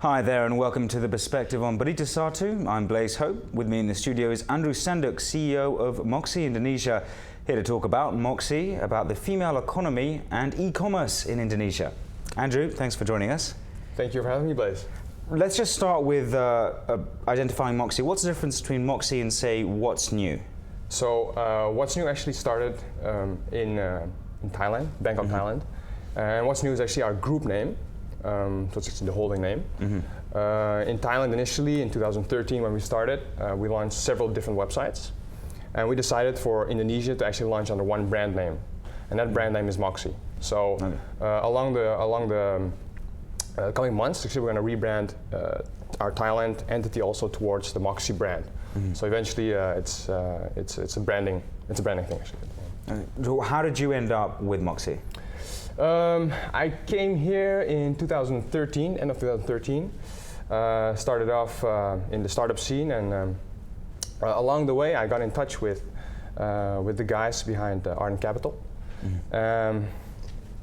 Hi there and welcome to The Perspective on Berita Satu. I'm Blaze Hope. With me in the studio is Andrew Senduk, CEO of Moxy Indonesia, here to talk about Moxy, about the female economy and e-commerce in Indonesia. Andrew, thanks for joining us. Thank you for having me, Blaze. Let's just start with identifying Moxy. What's the difference between Moxy and, say, What's New? So, What's New actually started in Thailand, Bangkok, Thailand. And What's New is actually our group name. So it's actually the holding name. In Thailand initially, in 2013 when we started, we launched several different websites. And we decided for Indonesia to actually launch under one brand name. And that brand name is Moxy. So along the coming months, actually we're going to rebrand our Thailand entity also towards the Moxy brand. So eventually it's a branding thing actually. How did you end up with Moxy? I came here in 2013, end of 2013. Started off in the startup scene, and along the way, I got in touch with the guys behind Ardent Capital.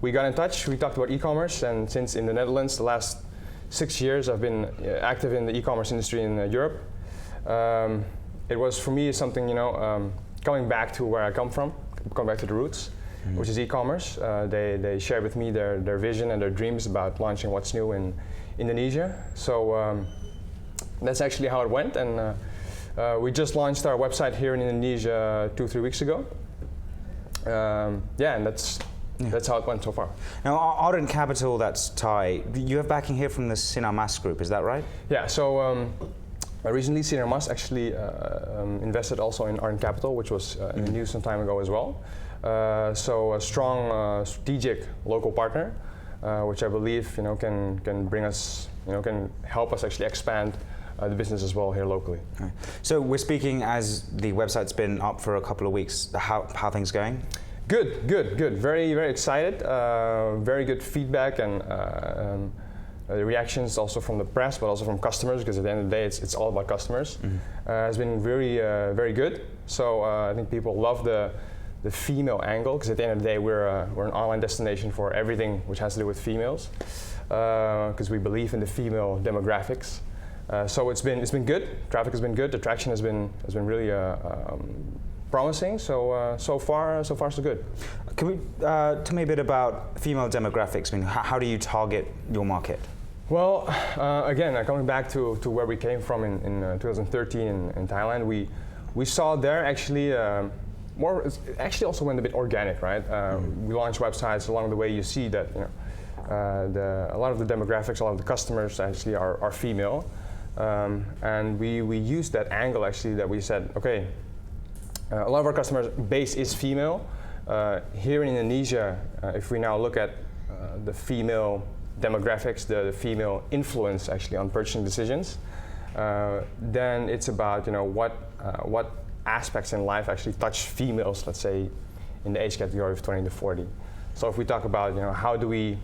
We got in touch. We talked about e-commerce, and since in the Netherlands, the last 6 years, I've been active in the e-commerce industry in Europe. It was for me something, coming back to where I come from, coming back to the roots. Which is e-commerce. They shared with me their vision and their dreams about launching What's New in Indonesia. So that's actually how it went. And we just launched our website here in Indonesia 2-3 weeks ago. And that's how it went so far. Now, Ardent Capital, that's Thai. You have backing here from the Sinar Mas Group, is that right? Yeah. So recently, Sinar Mas actually invested also in Ardent Capital, which was in the news some time ago as well. So a strong strategic local partner, which I believe can bring us, can help us actually expand the business as well here locally. Okay. So we're speaking as the website's been up for a couple of weeks. How things going? Good. Very, very excited. Very good feedback and the reactions also from the press, but also from customers, because at the end of the day, it's all about customers. Has been very, very good. So I think people love the female angle, because at the end of the day, we're an online destination for everything which has to do with females, because we believe in the female demographics. So it's been good. Traffic has been good. The traction has been really promising. So far so good. Can we tell me a bit about female demographics? I mean, how do you target your market? Well, again, coming back to where we came from in 2013 in Thailand, we saw there actually. Actually also went a bit organic, right? We launched websites. Along the way, you see that a lot of the demographics, a lot of the customers actually are female, and we used that angle actually, that we said, okay, a lot of our customer base is female. Here in Indonesia, if we now look at the female demographics, the female influence actually on purchasing decisions, then it's about what aspects in life actually touch females, let's say, in the age category of 20 to 40. So if we talk about, how do we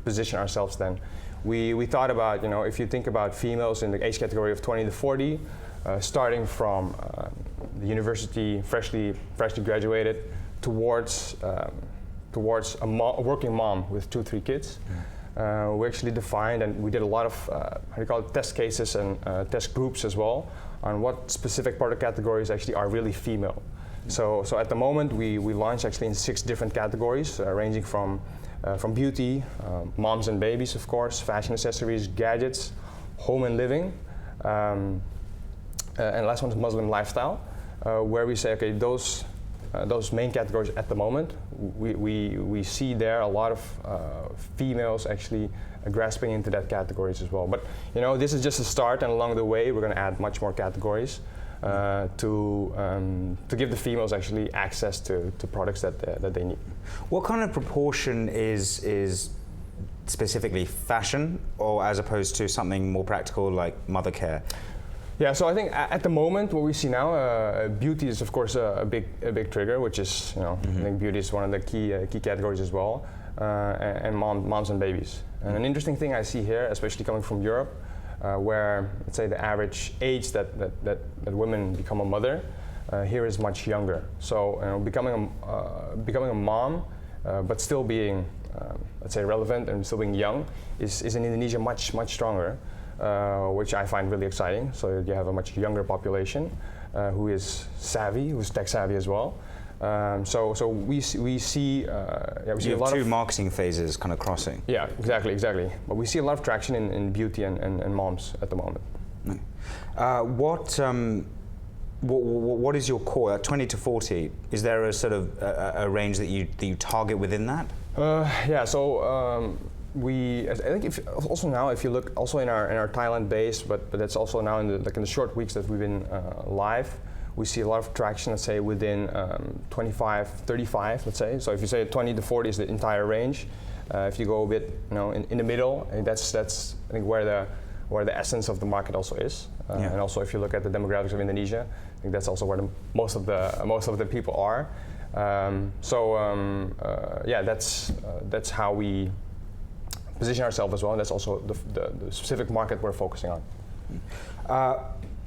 position ourselves then? We thought about, if you think about females in the age category of 20 to 40, starting from the university, freshly graduated, towards a working mom with 2-3 kids. We actually defined, and we did a lot of test cases and test groups as well, on what specific product categories actually are really female. So at the moment we launched actually in 6 different categories, ranging from beauty, moms and babies, of course, fashion accessories, gadgets, home and living, and the last one is Muslim lifestyle, where we say, okay, those main categories at the moment, we see there a lot of females actually grasping into that categories as well. But this is just a start, and along the way we're going to add much more categories to give the females actually access to products that they need. What kind of proportion is specifically fashion, or as opposed to something more practical like mother care? Yeah, so I think at the moment what we see now, beauty is of course a big trigger, which is I think beauty is one of the key categories as well, and moms and babies. And an interesting thing I see here, especially coming from Europe, where let's say the average age that women become a mother here is much younger. So becoming a mom, but still being let's say, relevant and still being young is in Indonesia much stronger, which I find really exciting. So you have a much younger population who is savvy, who's tech savvy as well. So we see a lot two of marketing phases kind of crossing. Yeah, exactly. But we see a lot of traction in beauty and moms at the moment. What is your core? 20 to 40. Is there a sort of a range that you target within that? Yeah. So I think if you look also in our Thailand base, but that's also now in the short weeks that we've been live. We see a lot of traction, let's say, within 25, 35, let's say. So if you say 20 to 40 is the entire range, if you go a bit, in the middle, that's I think where the essence of the market also is. And also, if you look at the demographics of Indonesia, I think that's also where most of the people are. That's how we position ourselves as well. And that's also the specific market we're focusing on.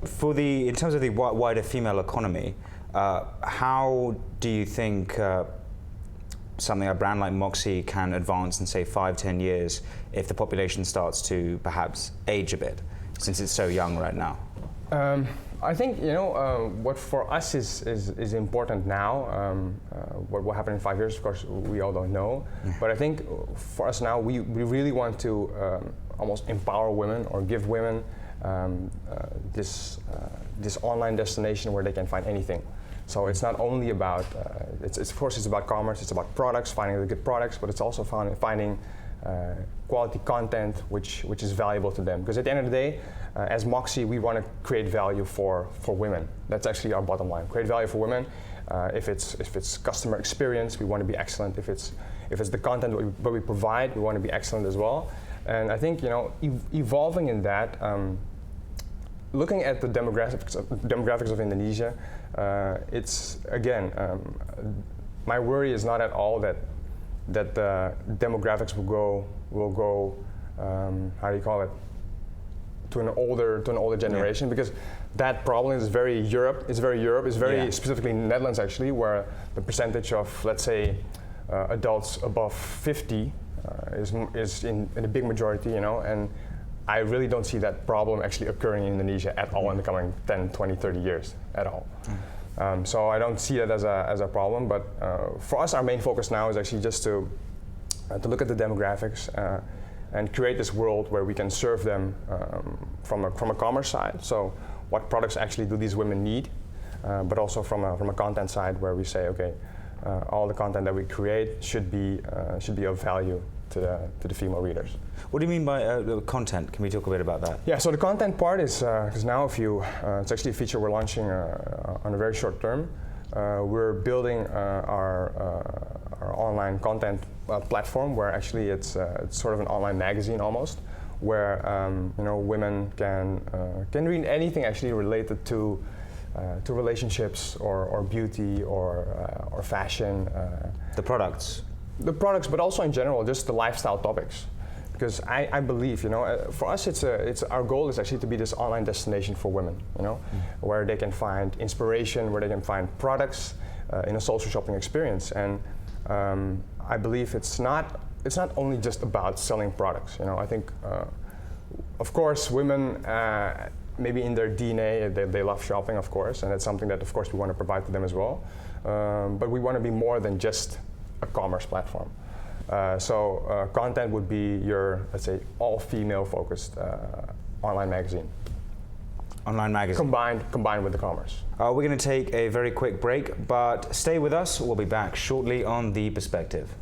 In terms of the wider female economy, how do you think a brand like Moxy can advance in, say, 5-10 years if the population starts to perhaps age a bit, since it's so young right now? I think what for us is important now. What will happen in 5 years, of course, we all don't know. But I think for us now, we really want to almost empower women or give women this online destination where they can find anything. So it's not only about of course it's about commerce, it's about products, finding the good products, but it's also finding quality content which is valuable to them. Because at the end of the day, as Moxy, we want to create value for women. That's actually our bottom line. Create value for women. If it's customer experience, we want to be excellent. If it's the content that we provide, we want to be excellent as well. And I think evolving in that, looking at the demographics of Indonesia, it's again, my worry is not at all that the demographics will go how do you call it, to an older generation, because that problem is very Europe. It's very specifically Netherlands actually, where the percentage of, let's say, adults above 50 is in a big majority, and I really don't see that problem actually occurring in Indonesia at all in the coming 10, 20, 30 years at all. So I don't see that as a problem, but for us, our main focus now is actually just to look at the demographics and create this world where we can serve them from a commerce side. So what products actually do these women need, but also from a content side where we say, okay, all the content that we create should be of value to the female readers. What do you mean by content? Can we talk a bit about that? Yeah, so the content part is because now it's actually a feature we're launching on a very short term. We're building our online content platform where actually it's sort of an online magazine almost, where women can read anything actually related to relationships or beauty or fashion. The products, but also in general, just the lifestyle topics. Because I believe, for us, it's our goal is actually to be this online destination for women, where they can find inspiration, where they can find products in a social shopping experience. And I believe it's not only just about selling products. I think, of course, women maybe in their DNA they love shopping, of course, and it's something that, of course, we want to provide to them as well. But we want to be more than just a commerce platform. So content would be your, let's say, all-female focused online magazine. Online magazine. Combined with the commerce. We're going to take a very quick break, but stay with us. We'll be back shortly on The Perspective.